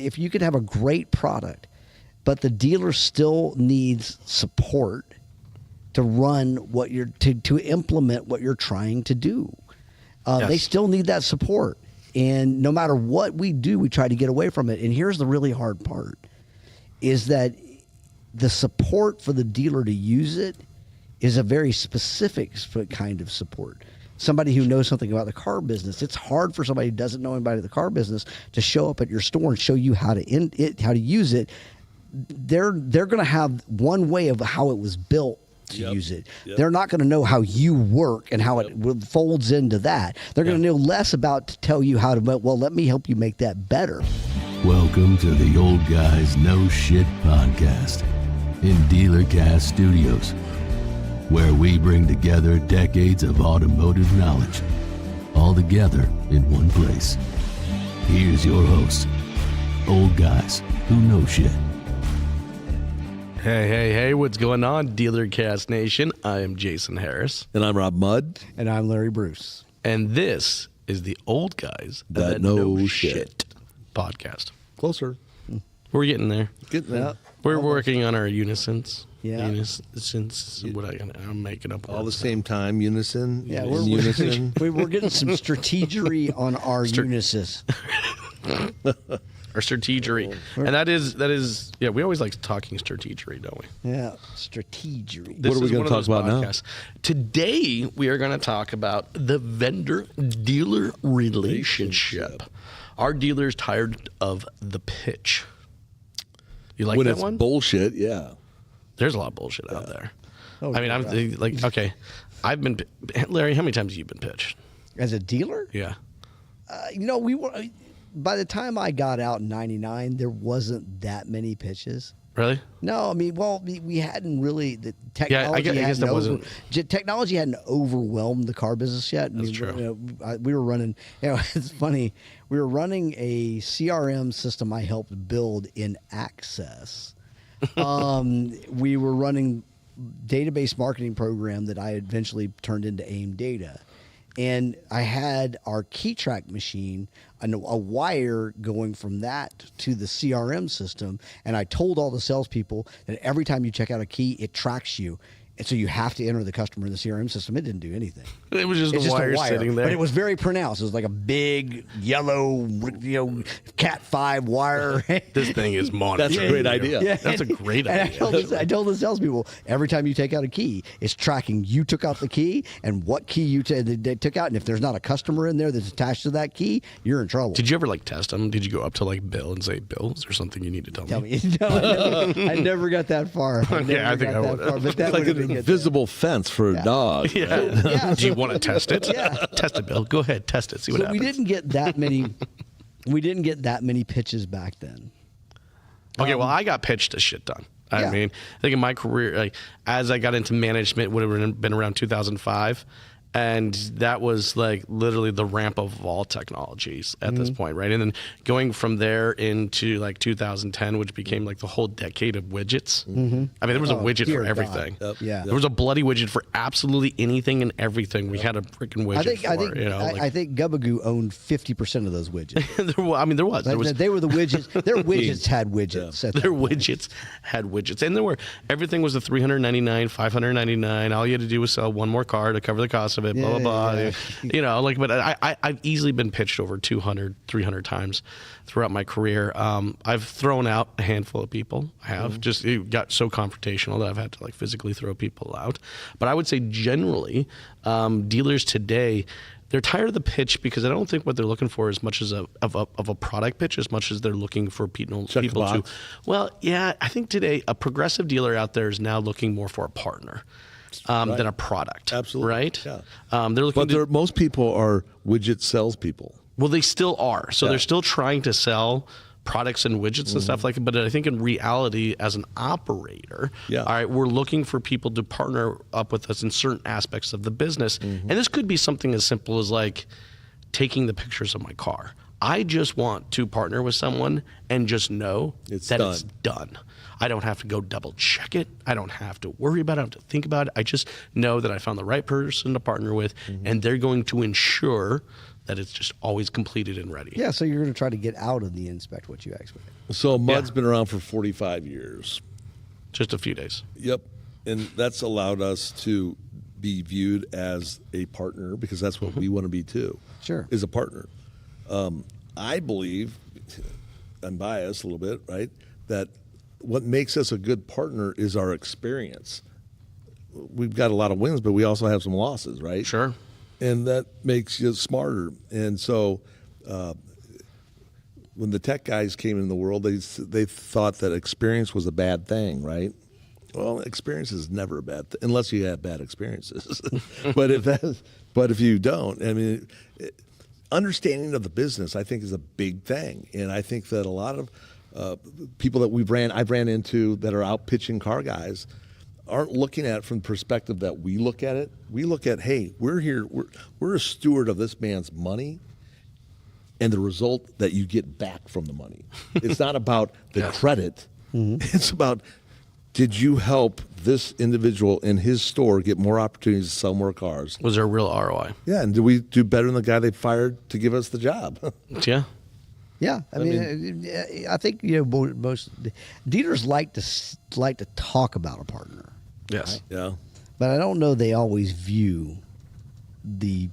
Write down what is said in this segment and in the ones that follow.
if you could have a great product, but the dealer still needs support to run what you're to implement what you're trying to do. They still need that support. And no matter what we do, we try to get away from it. And here's the really hard part, is that the support for the dealer to use it is a very specific kind of support. Somebody who knows something about the car business. It's hard for somebody who doesn't know anybody in the car business to show up at your store and show you how to use it. They're going to have one way of how it was built to use it. They're not going to know how you work and how it folds into that. They're going to know less about to tell you how to, well, let me help you make that better. Welcome to the Old Guys No Shit podcast in Dealercast Studios, where we bring together decades of automotive knowledge all together in one place. Here's your host, Old Guys Who Know Shit. Hey, what's going on, Dealercast Nation? I am Jason Harris. And I'm Rob Mudd. And I'm Larry Bruce. And this is the Old Guys That Know Shit podcast. Closer. We're getting there. Getting there. We're working on our unisons. Yeah. Unisons. I'm making up All the words same time, unison. Yeah, in we're unison. we're getting some strategery on our unisys. Our strategery. And that is, we always like talking strategery, don't we? Yeah, strategery. This What are we is gonna one of talk those about now? podcasts. Today, we are going to talk about the vendor-dealer relationship. Are dealers tired of the pitch? You like When that it's one? bullshit, yeah. There's a lot of bullshit out there. Oh, I mean, I'm like, okay, Larry, how many times have you been pitched? As a dealer? Yeah. We were. By the time I got out in '99, there wasn't that many pitches. Really? No, I mean, we hadn't really the technology. I guess that wasn't. Technology hadn't overwhelmed the car business yet. That's true. We were running. It's funny. We were running a CRM system I helped build in Access. We were running database marketing program that I eventually turned into AIM Data. And I had our key track machine, a wire going from that to the CRM system. And I told all the salespeople that every time you check out a key, it tracks you. And so you have to enter the customer in the CRM system. It didn't do anything. It was just It's a wire sitting there. But it was very pronounced. It was like a big yellow, Cat 5 wire. This thing is monitoring. That's a great idea. Yeah. That's a great And idea. I told the salespeople, every time you take out a key, it's tracking you took out the key and what key they took out. And if there's not a customer in there that's attached to that key, you're in trouble. Did you ever test them? Did you go up to Bill and say, Bill, is there something you need to tell me? No, I never got that far. Okay, I think I would. But that Like would have an been good. invisible fence for a dog. Yeah. Right? Yeah, Do you want to test it? Yeah. Test it, Bill. Go ahead, test it. See what So happens. we didn't get that many. We didn't get that many pitches back then. Okay, well, I got pitched a shit ton. I mean, I think in my career, as I got into management, would have been around 2005. And that was literally the ramp of all technologies at this point, right? And then going from there into 2010, which became the whole decade of widgets. I mean, there was a widget dear for God. everything. Yep. Yeah. There was a bloody widget for absolutely anything and everything. We had a freaking widget I think Gubagoo owned 50% of those widgets. there was. They were the widgets. Their widgets had widgets. at that Their point. widgets had widgets, and everything was the $399, $599. All you had to do was sell one more car to cover the cost of it. Blah blah blah. Yeah. But I've easily been pitched over 200, 300 times throughout my career. I've thrown out a handful of people. I have just it got so confrontational that I've had to physically throw people out. But I would say generally, dealers today, they're tired of the pitch because I don't think what they're looking for as much as of a product pitch as much as they're looking for people to. Well, yeah, I think today a progressive dealer out there is now looking more for a partner than a product. Absolutely. Right? Yeah. They're looking But most people are widget salespeople. well, they still are. So they're still trying to sell products and widgets and stuff like that. But I think in reality, as an operator, all right, we're looking for people to partner up with us in certain aspects of the business. And this could be something as simple as taking the pictures of my car. I just want to partner with someone and just know it's done. I don't have to go double check it. I don't have to worry about it. I don't have to think about it. I just know that I found the right person to partner with, and they're going to ensure that it's just always completed and ready. Yeah, so you're going to try to get out of the inspect what you expect. So Mud's been around for 45 years. Just a few days. Yep. And that's allowed us to be viewed as a partner because that's what we want to be too. Sure. Is a partner. I believe, I'm biased a little bit, right, that what makes us a good partner is our experience. We've got a lot of wins, but we also have some losses, right? Sure. And that makes you smarter. And so when the tech guys came into the world, they thought that experience was a bad thing, right? Well, experience is never a bad thing, unless you have bad experiences. but if you don't, I mean, understanding of the business, I think, is a big thing. And I think that a lot of people that I've ran into that are out pitching car guys aren't looking at it from the perspective that we look at it. We look at, hey, we're here, we're a steward of this man's money and the result that you get back from the money. It's not about the credit. It's about, did you help this individual in his store get more opportunities to sell more cars? Was there a real ROI? Yeah, and did we do better than the guy they fired to give us the job? Yeah. Yeah, I mean, I think most dealers like to talk about a partner. Yes. Right? Yeah. But I don't know they always view the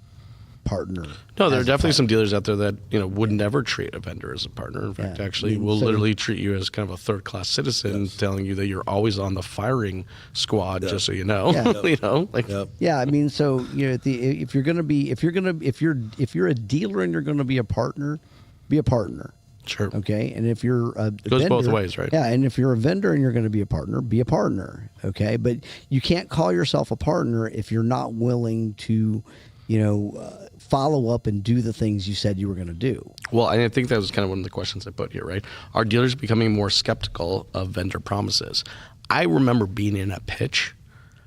partner. No, there are as a definitely partner. some dealers out there that would never treat a vendor as a partner. In fact, actually, will literally treat you as kind of a third-class citizen, telling you that you're always on the firing squad, just so you know. Yeah. Yeah, I mean, so if you're a dealer and you're going to be a partner, be a partner. Sure. Okay, and if you're a goes vendor, both ways, right? Yeah, and if you're a vendor and you're going to be a partner, be a partner. Okay, but you can't call yourself a partner if you're not willing to, follow up and do the things you said you were going to do. Well, I think that was kind of one of the questions I put here, right? Are dealers becoming more skeptical of vendor promises? I remember being in a pitch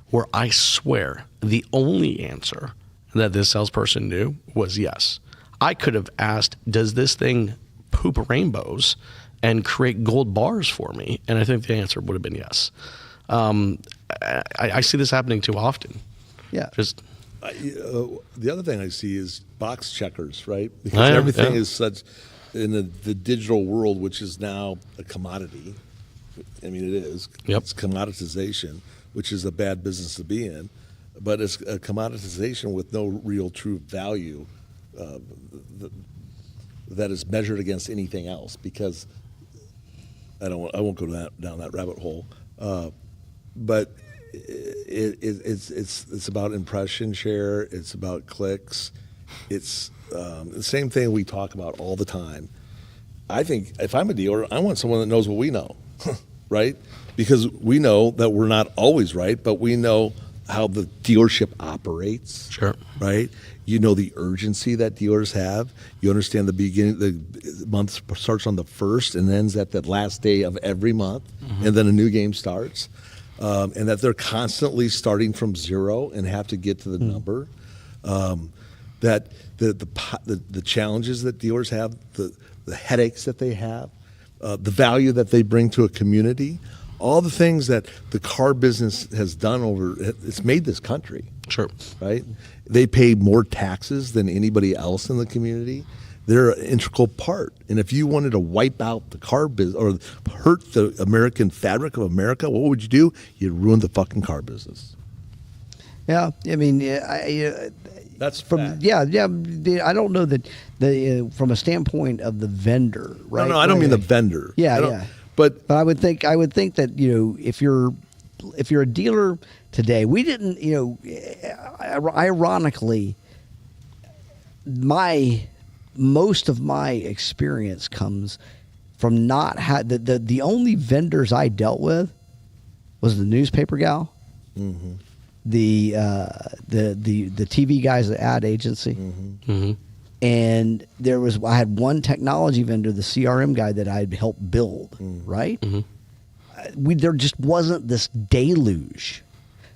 where I swear the only answer that this salesperson knew was yes. I could have asked, does this thing poop rainbows and create gold bars for me? And I think the answer would have been yes. I see this happening too often. Yeah. The other thing I see is box checkers, right? Because everything is such in the digital world, which is now a commodity. I mean, it is. Yep. It's commoditization, which is a bad business to be in. But it's a commoditization with no real true value that is measured against anything else. Because I won't go down that rabbit hole. But it's about impression share. It's about clicks. It's the same thing we talk about all the time. I think if I'm a dealer, I want someone that knows what we know, right? Because we know that we're not always right, but we know how the dealership operates. Sure. Right? You know the urgency that dealers have. You understand the beginning. The month starts on the 1st and ends at the last day of every month, and then a new game starts. And that they're constantly starting from zero and have to get to the number. That the challenges that dealers have, the headaches that they have, the value that they bring to a community, all the things that the car business has done it's made this country. Sure. Right? They pay more taxes than anybody else in the community. They're an integral part. And if you wanted to wipe out the car business or hurt the American fabric of America, what would you do? You'd ruin the fucking car business. Yeah, I mean, That's from fact. I don't know that from a standpoint of the vendor, right? No, I don't mean the vendor. Yeah. But I would think that if you're a dealer today, we didn't, ironically, most of my experience comes from not the only vendors I dealt with was the newspaper gal, the TV guys, the ad agency, and I had one technology vendor, the CRM guy that I'd helped build, right? There just wasn't this deluge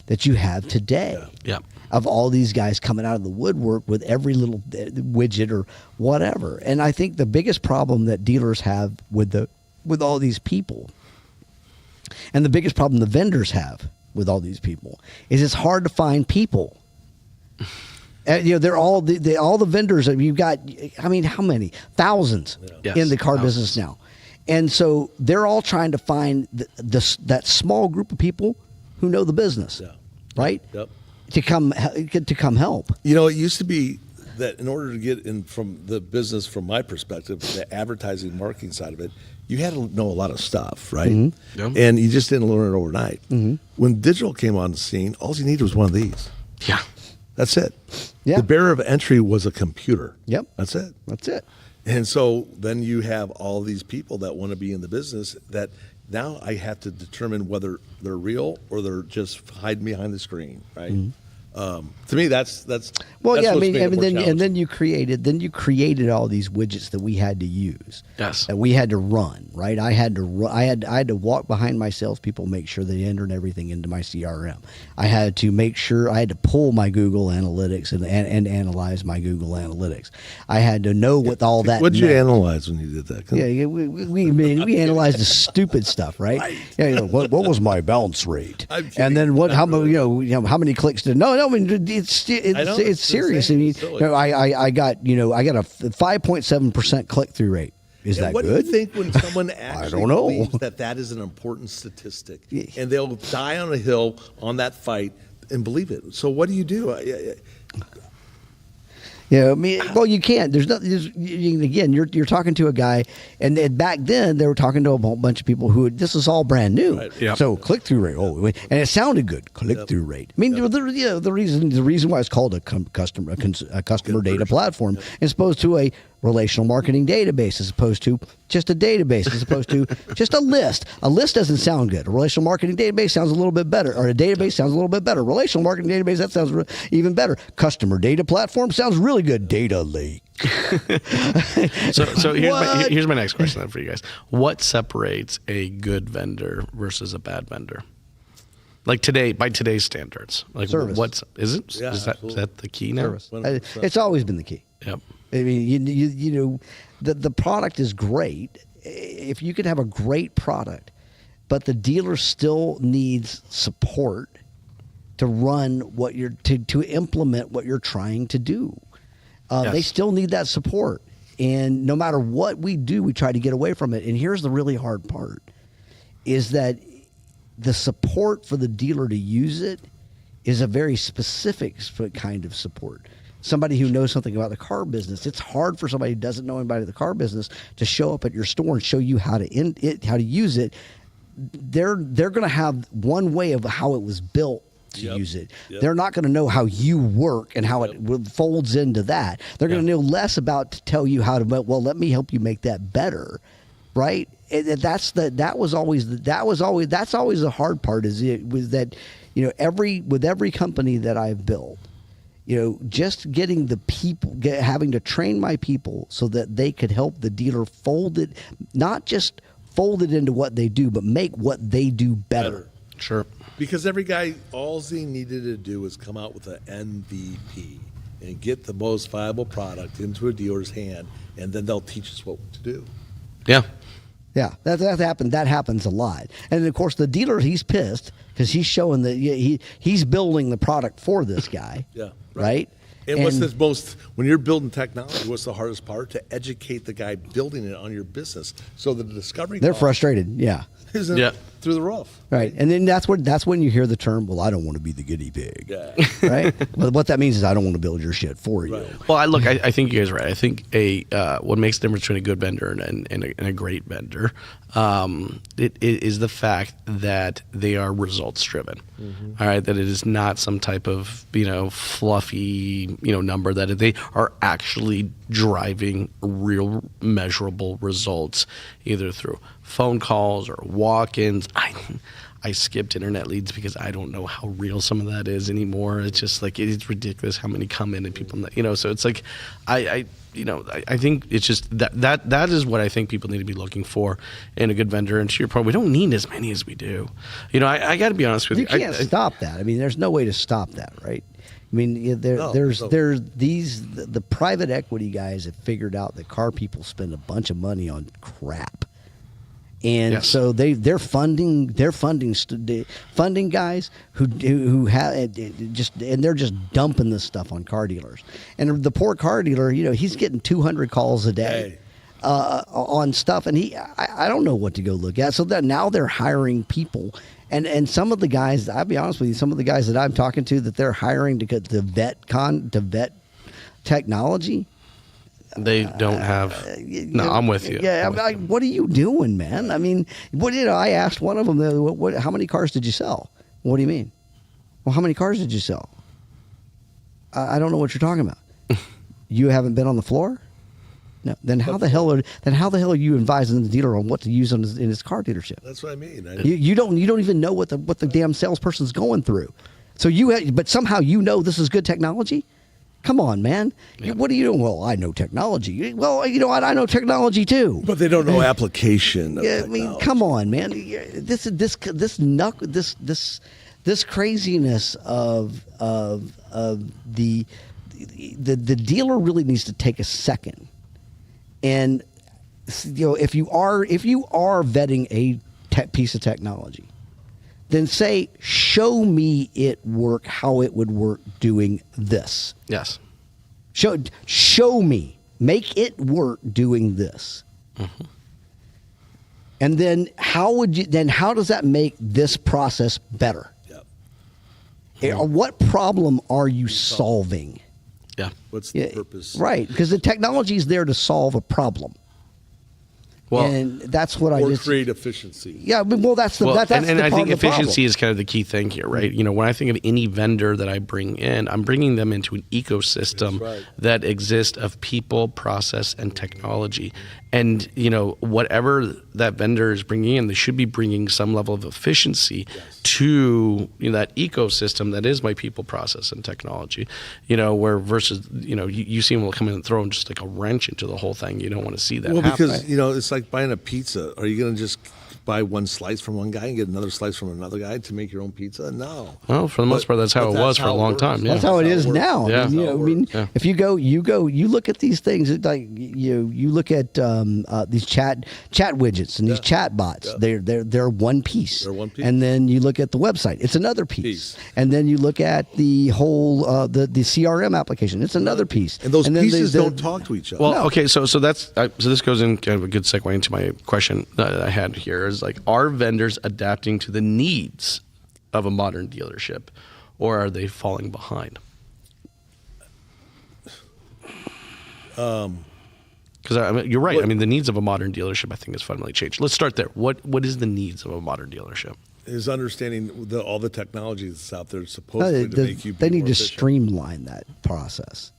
that you have today. Yeah. Of all these guys coming out of the woodwork with every little widget or whatever. And I think the biggest problem that dealers have with all these people, and the biggest problem the vendors have with all these people, is it's hard to find people. They're all the vendors. You've got, I mean, how many? Thousands in the car business now. And so they're all trying to find that small group of people who know the business, right? Yep. To come help. It used to be that in order to get in from the business, from my perspective, the advertising marketing side of it, you had to know a lot of stuff, right? Mm-hmm. Yep. And you just didn't learn it overnight. Mm-hmm. When digital came on the scene, all you needed was one of these. Yeah. That's it. Yeah. The barrier of entry was a computer. Yep. That's it. That's it. And so then you have all these people that want to be in the business that now I have to determine whether they're real or they're just hiding behind the screen, right? Mm-hmm. To me, that's well, that's yeah. I what's mean, made it more and then you created all these widgets that we had to use. Yes. That we had to run. Right. I had to walk behind my salespeople, make sure they entered everything into my CRM. I had to make sure I had to pull my Google Analytics and analyze my Google Analytics. I had to know what all that. What did you analyze when you did that? Yeah, we analyzed the stupid stuff, right? Yeah, what was my bounce rate? And then how many clicks did? No, I mean it's serious. I mean, I got a 5.7% click through rate. Is that what good? What do you think when someone actually I don't know. believes that is an important statistic, and they'll die on a hill on that fight and believe it? So what do you do? Yeah, I mean, well, you can't. There's nothing. Again, you're talking to a guy, and back then they were talking to a whole bunch of people who this is all brand new. Right. Yep. So click through rate, and it sounded good. Click through rate. I mean, the reason why it's called a customer data platform, as opposed to a relational marketing database, as opposed to just a database, as opposed to just a list. A list doesn't sound good. A relational marketing database sounds a little bit better, or a database sounds a little bit better. Relational marketing database, that sounds even better. Customer data platform sounds really good. Data lake. So here's my next question then for you guys. What separates a good vendor versus a bad vendor? Like today, by today's standards, like service. Is Yeah, is that the key now? Service. It's always been the key. Yep. I mean, the product is great. If you could have a great product, but the dealer still needs support to run what you're to implement what you're trying to do. They still need that support, and no matter what we do, we try to get away from it. And here's the really hard part: is that the support for the dealer to use it is a very specific kind of support. Somebody who knows something about the car business. It's hard for somebody who doesn't know anybody in the car business to show up at your store and show you how to use it. They're going to have one way of how it was built to use it. Yep. They're not going to know how you work and how it folds into that. They're going to know less about to tell you how to. Well, let me help you make that better, right? That's always the hard part. Was that with every company that I've built. Just getting the people, having to train my people so that they could help the dealer fold it, not just fold it into what they do, but make what they do better. Sure. Because every guy, all he needed to do was come out with an MVP and get the most viable product into a dealer's hand, and then they'll teach us what to do. Yeah. Yeah, that happened. That happens a lot, and of course the dealer, he's pissed because he's showing that he's building the product for this guy. Yeah, right. And what's the most, when you're building technology, what's the hardest part? To educate the guy building it on your business, so the discovery. They're frustrated. Yeah. Isn't through the roof. Right, and then that's when you hear the term, "Well, I don't want to be the guinea pig." Yeah. Right. Well, what that means is I don't want to build your shit for you. Right. Well, I think you guys are right. I think what makes the difference between a good vendor and a great vendor, it is the fact that they are results driven. Mm-hmm. All right, that it is not some type of fluffy number. That they are actually driving real measurable results, either through phone calls or walk-ins. I skipped internet leads because I don't know how real some of that is anymore. It's just like it's ridiculous how many come in and people, so it's like I think it's just that is what I think people need to be looking for in a good vendor. And to your point, we don't need as many as we do. I got to be honest with you. You can't stop that. I mean, there's no way to stop that, right? I mean, there's the private equity guys have figured out that car people spend a bunch of money on crap. And so they're funding guys who have and they're just dumping this stuff on car dealers. And the poor car dealer, he's getting 200 calls a day on stuff, and I don't know what to go look at. So that now they're hiring people, and some of the guys, I'll be honest with you, some of the guys that I'm talking to that they're hiring to vet technology. They don't have. No, I'm with you. Yeah, what are you doing, man? I mean, I asked one of them, how many cars did you sell? What do you mean? Well, how many cars did you sell? I don't know what you're talking about. You haven't been on the floor? No. Then how the hell are you advising the dealer on what to use in his car dealership? That's what I mean. You don't even know what the damn salesperson's going through. So but somehow this is good technology. Come on, man. Yeah. What are you doing? Well, I know technology. Well, you know what? I know technology too. But they don't know application of technology. I mean, come on, man. This craziness of the dealer really needs to take a second. And if you are vetting a piece of technology, then say, show me how it would work doing this. Yes. Show me. Make it work doing this. Mm-hmm. And then how does that make this process better? Yep. What problem are you solving? Yeah. What's the purpose? Right. Because the technology is there to solve a problem. Well, and that's what or create efficiency. Yeah, well, that's the that's and the I think efficiency problem. is kind of the key thing here, right? When I think of any vendor that I bring in, I'm bringing them into an ecosystem that exists of people, process, and technology. And whatever that vendor is bringing in, they should be bringing some level of efficiency to that ecosystem that is my people, process, and technology. Where versus you see them come in and throw just like a wrench into the whole thing. You don't want to see that. Well, happen. because it's like buying a pizza. Are you going to just buy one slice from one guy and get another slice from another guy to make your own pizza? No. Well, for the most part, that's how it was for a long time. Yeah. That's how it is now. Yeah. If you look at these things, like you look at these chat widgets and these chat bots. Yeah. They're one piece. They're one piece. And then you look at the website, it's another piece. And then you look at the whole the CRM application, it's another piece. And those pieces don't talk to each other. Well, okay, so this goes in kind of a good segue into my question that I had here. Like, are vendors adapting to the needs of a modern dealership, or are they falling behind? Because you're right. The needs of a modern dealership, I think, has fundamentally changed. Let's start there. What is the needs of a modern dealership? Is understanding all the technology that's out there supposedly to make you. They need to streamline that process,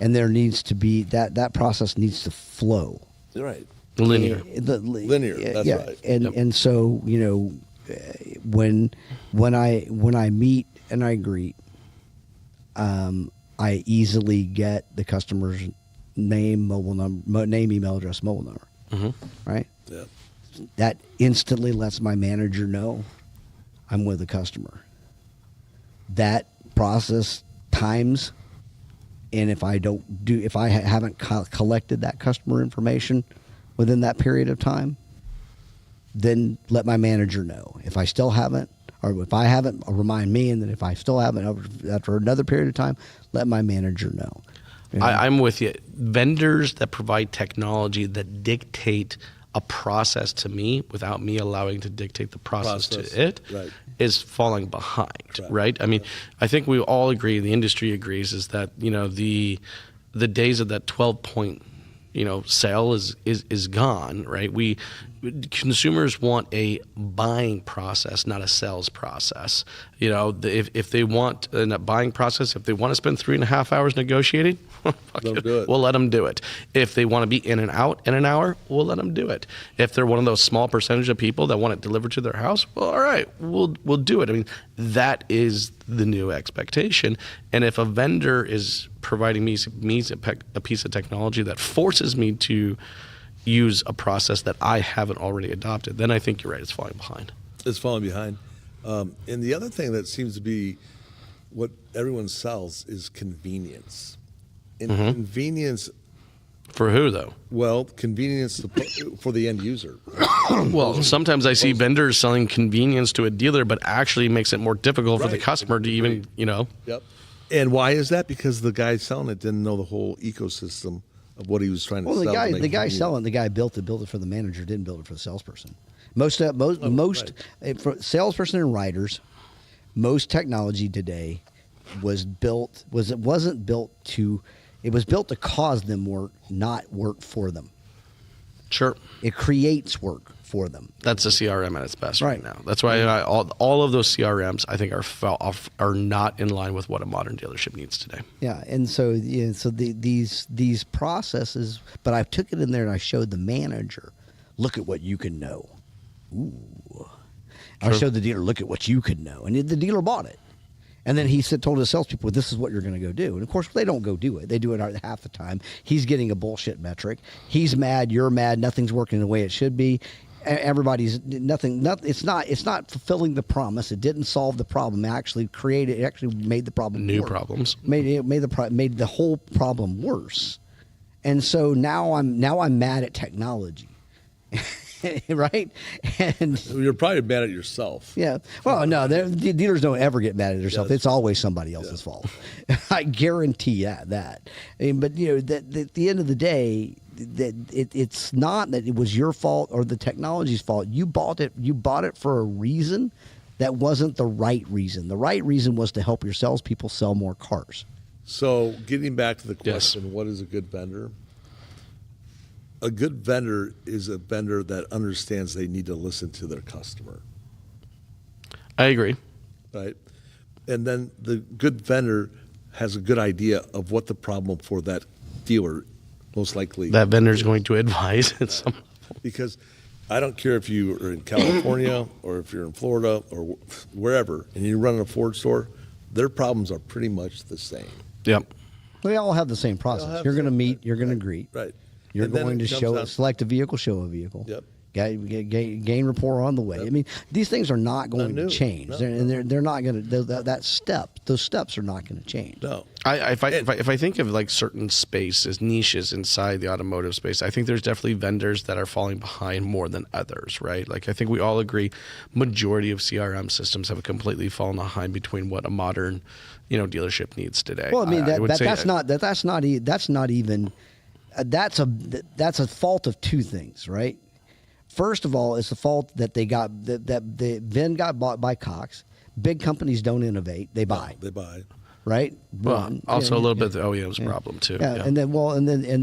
and there needs to be that process needs to flow. Right. Linear. Linear. That's right. And so when I meet and I greet, I easily get the customer's name, mobile number, name, email address, mobile number. Mm-hmm. Right. Yeah. That instantly lets my manager know I'm with a customer. That process times, and if I haven't collected that customer information within that period of time, then let my manager know. If I still haven't, or if I haven't, remind me, and then if I still haven't after another period of time, let my manager know. I'm with you. Vendors that provide technology that dictate a process to me without me allowing to dictate the process. To it is falling behind, right? I think we all agree, the industry agrees, is that the days of that 12-point sale is gone, right? Consumers want a buying process, not a sales process. If they want a buying process, if they want to spend 3.5 hours negotiating, we'll let them do it. If they want to be in and out in an hour, we'll let them do it. If they're one of those small percentage of people that want it delivered to their house, well, all right, we'll do it. That is the new expectation. And if a vendor is providing me a piece of technology that forces me to use a process that I haven't already adopted, then I think you're right, it's falling behind. It's falling behind. And the other thing that seems to be what everyone sells is convenience. And convenience. For who, though? Well, convenience for the end user. Well, sometimes I see vendors selling convenience to a dealer, but actually makes it more difficult for the customer to even, Yep. And why is that? Because the guy selling it didn't know the whole ecosystem of what he was trying to sell. Well, the guy selling, the guy built it for the manager, didn't build it for the salesperson. Most for salesperson and writers, most technology today was built to cause them work, not work for them. Sure. It creates work for them. That's a CRM at its best right now. That's why all of those CRMs, I think, are not in line with what a modern dealership needs today. Yeah, and so these processes, but I took it in there and I showed the manager, look at what you can know. Ooh. I showed the dealer, look at what you could know, and the dealer bought it. And then he told his salespeople, this is what you're going to go do. And, of course, they don't go do it. They do it half the time. He's getting a bullshit metric. He's mad. You're mad. Nothing's working the way it should be. Everybody's nothing. It's not fulfilling the promise. It didn't solve the problem. It actually made the problem New worse. problems. Made the whole problem worse. And so now I'm mad at technology. Right? And you're probably mad at yourself. Yeah. Well, no, the dealers don't ever get mad at themselves. It's always somebody else's fault. I guarantee that. I mean, but at the end of the day, it's not that it was your fault or the technology's fault. You bought it for a reason that wasn't the right reason. The right reason was to help your salespeople sell more cars. So, getting back to the question, what is a good vendor? A good vendor is a vendor that understands they need to listen to their customer. I agree. Right? And then the good vendor has a good idea of what the problem for that dealer most likely that vendor's going to advise at some level. Because I don't care if you are in California or if you're in Florida or wherever and you're running a Ford store, their problems are pretty much the same. Yep. They all have the same process. You're going to meet, you're going to greet. Right. You're going to select a vehicle, show a vehicle. Yep. Gain rapport on the way. Yep. I mean, these things are not going to change. No. They're not going to. Those steps are not going to change. No. If I think of like certain spaces, niches inside the automotive space, I think there's definitely vendors that are falling behind more than others, right? Like I think we all agree, majority of CRM systems have completely fallen behind between what a modern, dealership needs today. Well, I mean that's a fault of two things, right? First of all, it's the fault that the VIN got bought by Cox. Big companies don't innovate; they buy. They buy. Right. Well, also a little bit of the OEM's problem too. Yeah, yeah. and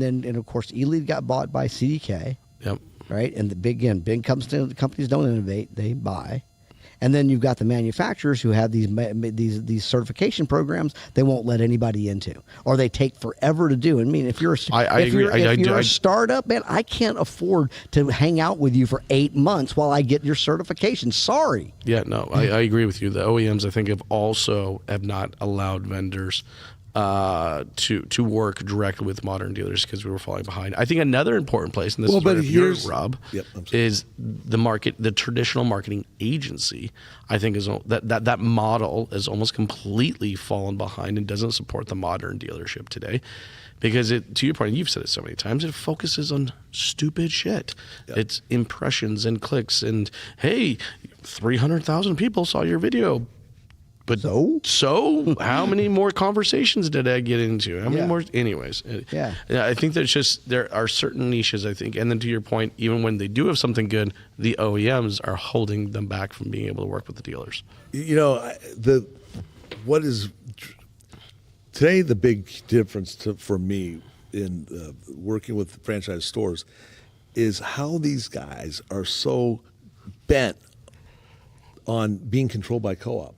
then of course, Ely got bought by CDK. Yep. Right, and big companies don't innovate; they buy. And then you've got the manufacturers who have these certification programs they won't let anybody into, or they take forever to do. I mean, if you're a startup, man, I can't afford to hang out with you for 8 months while I get your certification. Sorry. Yeah, no, I agree with you. The OEMs, I think, have not allowed vendors to work directly with modern dealers because we were falling behind. I think another important place, and this is right here, Rob, is the market. The traditional marketing agency, I think, is that model is almost completely fallen behind and doesn't support the modern dealership today. Because to your point, you've said it so many times, it focuses on stupid shit. Yep. It's impressions and clicks and, hey, 300,000 people saw your video. But so how many more conversations did I get into? How many more? Anyways, I think there are certain niches, I think. And then to your point, even when they do have something good, the OEMs are holding them back from being able to work with the dealers. What is today the big difference for me in working with franchise stores is how these guys are so bent on being controlled by co-op.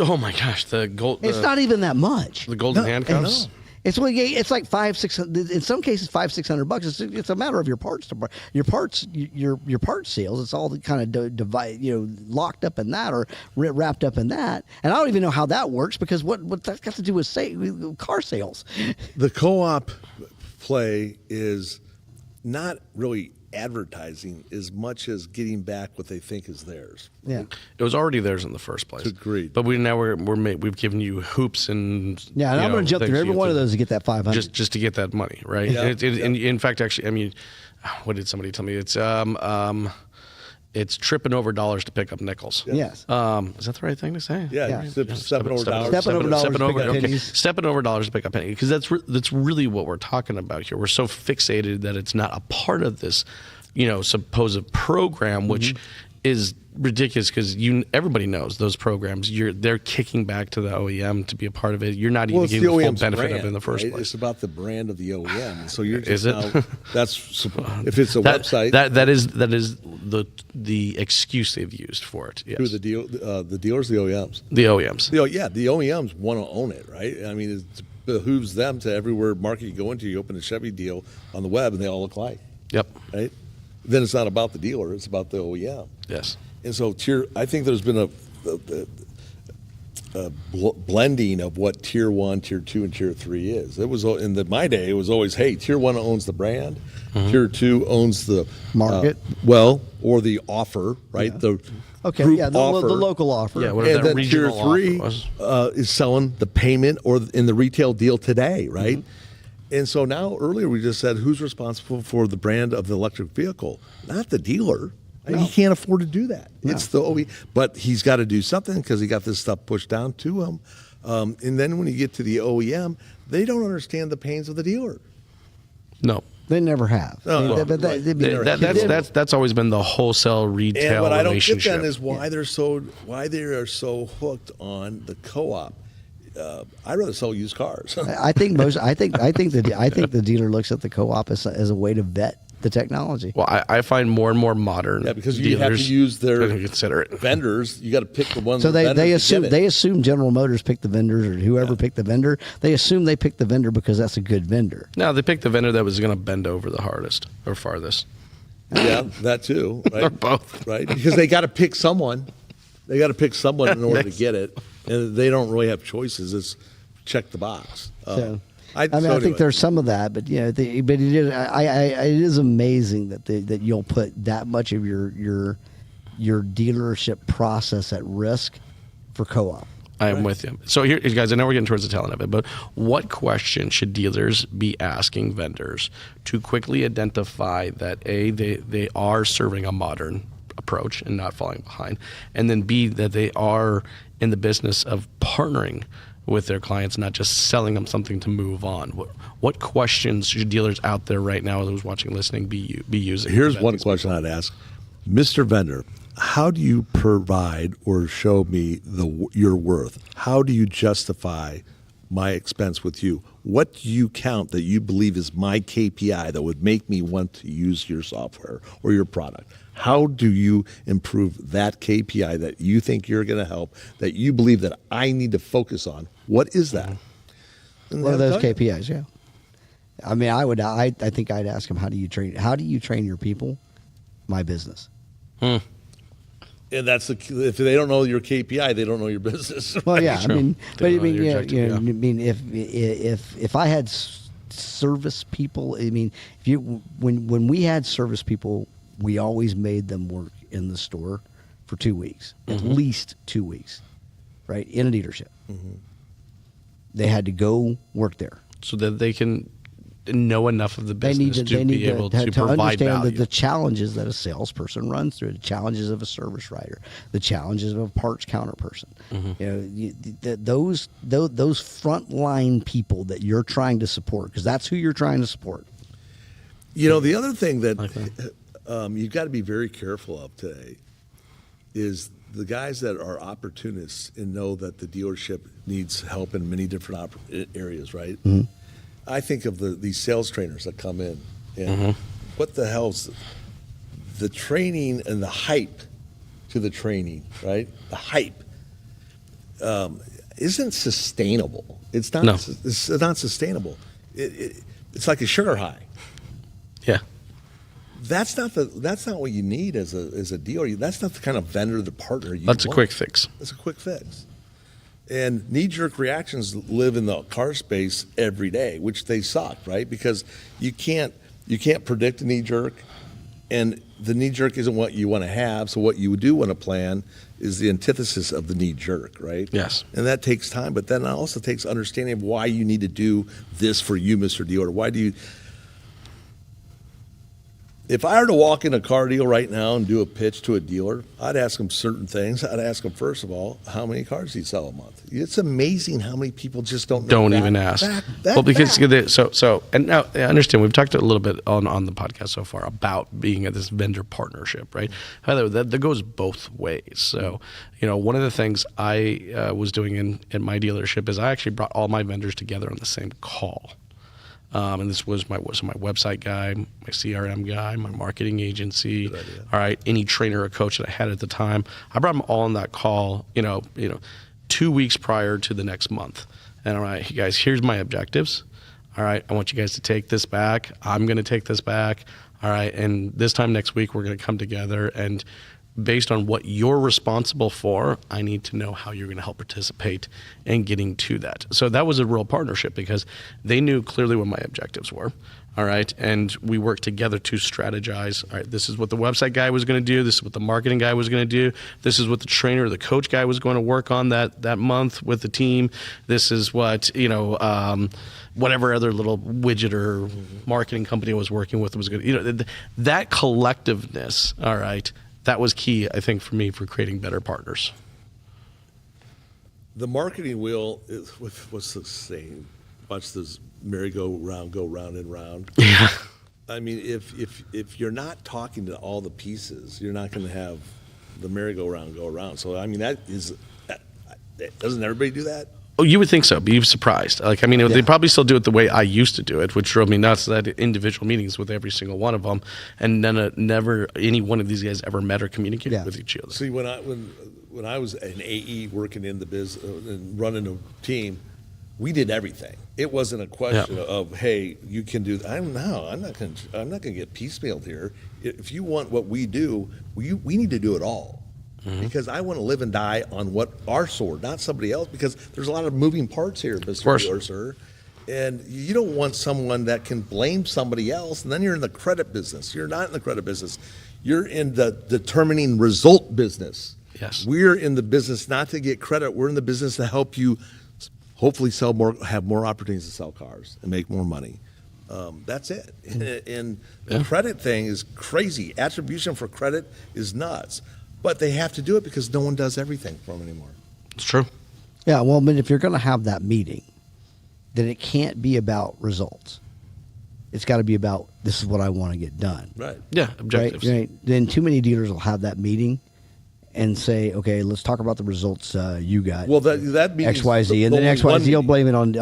Oh my gosh, it's not even that much. The golden handcuffs. It's like $500-600. In some cases, $500-600. It's a matter of your parts sales. It's all kind of locked up in that or wrapped up in that. And I don't even know how that works because what that's got to do with car sales. The co-op play is not really advertising as much as getting back what they think is theirs. Yeah, it was already theirs in the first place. Agreed. But we've given you hoops and and I'm going to jump through every one of those to get that $500 just to get that money, right? Yeah. In fact, actually, I mean, what did somebody tell me? It's it's tripping over dollars to pick up nickels. Yes. Is that the right thing to say? Yeah. Stepping over dollars. Stepping over dollars to pick up okay. pennies. Stepping over dollars to pick up pennies, because that's really what we're talking about here. We're so fixated that it's not a part of this, supposed program, which is ridiculous, because everybody knows those programs. They're kicking back to the OEM to be a part of it. You're not even getting the full benefit of it in the first place. It's about the brand of the OEM. So you're Is just it? That's if it's a website. That is the excuse they've used for it. Yes. Who the dealers, the OEMs. The OEMs. The OEMs want to own it, right? I mean, it behooves them to everywhere market you go into. You open a Chevy deal on the web, and they all look alike. Yep. Right. Then it's not about the dealer; it's about the OEM. Yes. And so I think there's been a blending of what Tier 1, Tier 2, and Tier 3 is. It was in my day. It was always, hey, Tier 1 owns the brand, Tier 2 owns the market, or the offer, right? Yeah. The group offer. The local offer. Yeah, whatever and that then Tier regional 3 offer was. is selling the payment or in the retail deal today, right? And so now, earlier we just said, who's responsible for the brand of the electric vehicle? Not the dealer. No. He can't afford to do that. No. It's the OE, but he's got to do something because he got this stuff pushed down to him. And then when you get to the OEM, they don't understand the pains of the dealer. No. They never have. No, that's always been the wholesale retail and what relationship. I don't get then is why they are so hooked on the co-op. I'd rather sell used cars. I think the dealer looks at the co-op as a way to vet the technology. Well, I find more and more modern because you have to use their consider it. vendors. You got to pick the ones. So they assume General Motors picked the vendors, or whoever picked the vendor. They assume they picked the vendor because that's a good vendor. No, they picked the vendor that was going to bend over the hardest or farthest. Yeah, that too. Right? Or both. Right, because they got to pick someone. They got to pick someone in order to get it, and they don't really have choices. It's check the box. I think there's some of that, but it is amazing that you'll put that much of your dealership process at risk for co-op. I am with you. So here, guys, I know we're getting towards the tail end of it, but what question should dealers be asking vendors to quickly identify that A, they are serving a modern approach and not falling behind, and then B, that they are in the business of partnering with their clients, not just selling them something to move on? What questions should dealers out there right now, those watching, listening, be using? Here's one question I'd ask. Mr. Vendor, how do you provide or show me your worth? How do you justify my expense with you? What do you count that you believe is my KPI that would make me want to use your software or your product? How do you improve that KPI that you think you're going to help, that you believe that I need to focus on? What is that? What are those KPIs? Yeah. I mean, I think I'd ask them, how do you train your people? My business. And that's if they don't know your KPI, they don't know your business. Well, yeah, True. I mean, but I mean, yeah. if I had service people, I mean, when we had service people, we always made them work in the store for 2 weeks, at least 2 weeks, right, in a dealership. They had to go work there so that they can know enough of the business to be able to provide understand value. the challenges that a salesperson runs through, the challenges of a service writer, the challenges of a parts counter person. Those frontline people that you're trying to support, because that's who you're trying to support. The other thing that you've got to be very careful of today is the guys that are opportunists and know that the dealership needs help in many different areas, right? I think of these sales trainers that come in, and what the hell's the training and the hype to the training, right? The hype isn't sustainable. It's not. No. It's not sustainable. It's like a sugar high. Yeah. That's not what you need as a dealer. That's not the kind of vendor, the partner you want. That's a quick fix. It's a quick fix. And knee-jerk reactions live in the car space every day, which they suck, right? Because you can't predict a knee-jerk, and the knee-jerk isn't what you want to have. So what you do want to plan is the antithesis of the knee-jerk, right? Yes. And that takes time, but then it also takes understanding of why you need to do this for you, Mr. Dealer. Why do you... If I were to walk in a car deal right now and do a pitch to a dealer, I'd ask them certain things. I'd ask them, first of all, how many cars do you sell a month? It's amazing how many people just don't even ask. Because and now I understand we've talked a little bit on the podcast so far about being at this vendor partnership, right? That goes both ways. So, one of the things I was doing in my dealership is I actually brought all my vendors together on the same call. And this was my website guy, my CRM guy, my marketing agency. All right, any trainer or coach that I had at the time, I brought them all on that call. 2 weeks prior to the next month. And all right, hey guys, here's my objectives. All right, I want you guys to take this back. I'm going to take this back. All right, and this time next week we're going to come together, and based on what you're responsible for, I need to know how you're going to help participate in getting to that. So that was a real partnership because they knew clearly what my objectives were. All right. And we worked together to strategize. All right. This is what the website guy was going to do. This is what the marketing guy was going to do. This is what the trainer or the coach guy was going to work on that month with the team. This is what, whatever other little widget or marketing company I was working with was going to, that collectiveness. All right. That was key, I think, for me for creating better partners. The marketing wheel is what's the saying? Watch this merry-go-round go round and round. Yeah. I mean, if you're not talking to all the pieces, you're not going to have the merry-go-round go around. So I mean, doesn't everybody do that? Oh, you would think so, but you're surprised. They probably still do it the way I used to do it, which drove me nuts. I had individual meetings with every single one of them, and never any one of these guys ever met or communicated with each other. See, when I was an AE working in the biz and running a team, we did everything. It wasn't a question of, hey, you can do that. I'm not going to get piecemealed here. If you want what we do, we need to do it all. Mm-hmm. Because I want to live and die on what our sword, not somebody else, because there's a lot of moving parts here, Mr. Dealer, sir. And you don't want someone that can blame somebody else, and then you're in the credit business. You're not in the credit business. You're in the determining result business. Yes. We're in the business not to get credit. We're in the business to help you hopefully sell more, have more opportunities to sell cars and make more money. That's it. And the credit thing is crazy. Attribution for credit is nuts. But they have to do it because no one does everything for them anymore. It's true. Yeah, well, but if you're going to have that meeting, then it can't be about results. It's got to be about, this is what I want to get done. Right. Yeah, objectives. Right? Then too many dealers will have that meeting and say, okay, let's talk about the results you got. Well, that means XYZ, and then XYZ will blame it on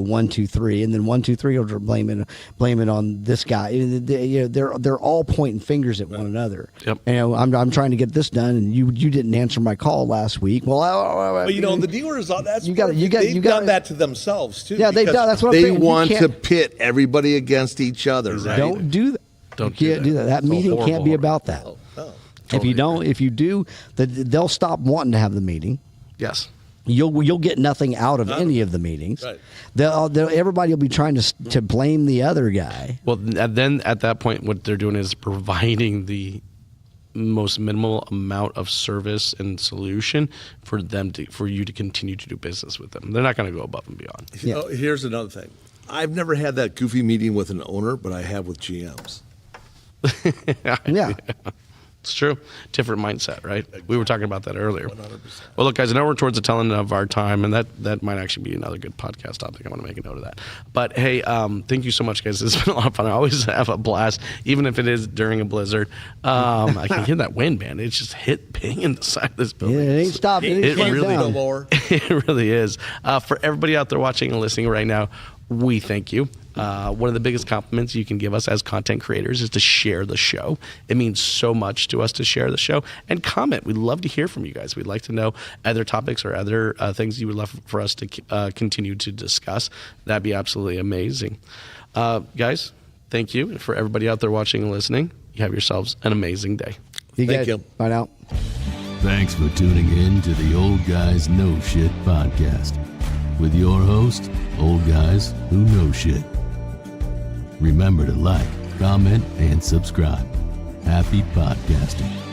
1, 2, 3, and then 1, 2, 3 will blame it on this guy. They're all pointing fingers at one another. Yep. And I'm trying to get this done, and you didn't answer my call last week. Well, the dealers they've done that to themselves too. Yeah, they've done. That's what I'm they saying. want to pit everybody against each other. Exactly. Right? Don't do that. You can't do that. That meeting can't be about that. No. If you do, they'll stop wanting to have the meeting. Yes. You'll get nothing out of any of the meetings. Right. Everybody will be trying to blame the other guy. Well, then at that point, what they're doing is providing the most minimal amount of service and solution for you to continue to do business with them. They're not going to go above and beyond. Yeah. Here's another thing. I've never had that goofy meeting with an owner, but I have with GMs. Yeah. It's true. Different mindset, right? Exactly. We were talking about that earlier. 100%. Well, look, guys, I know we're towards the tail end of our time, and that might actually be another good podcast topic. I want to make a note of that. But, hey, thank you so much, guys. It's been a lot of fun. I always have a blast, even if it is during a blizzard. I can hear that wind, man. It's just banging the side of this building. Yeah, it ain't stopped. It really, no more. It really is. For everybody out there watching and listening right now, we thank you. One of the biggest compliments you can give us as content creators is to share the show. It means so much to us to share the show and comment. We'd love to hear from you guys. We'd like to know other topics or other things you would love for us to continue to discuss. That'd be absolutely amazing. Guys, thank you. And for everybody out there watching and listening, you have yourselves an amazing day. Thank you. Bye now. Thanks for tuning in to the Old Guys Know Shit podcast with your host, Old Guys Who Know Shit. Remember to like, comment, and subscribe. Happy podcasting.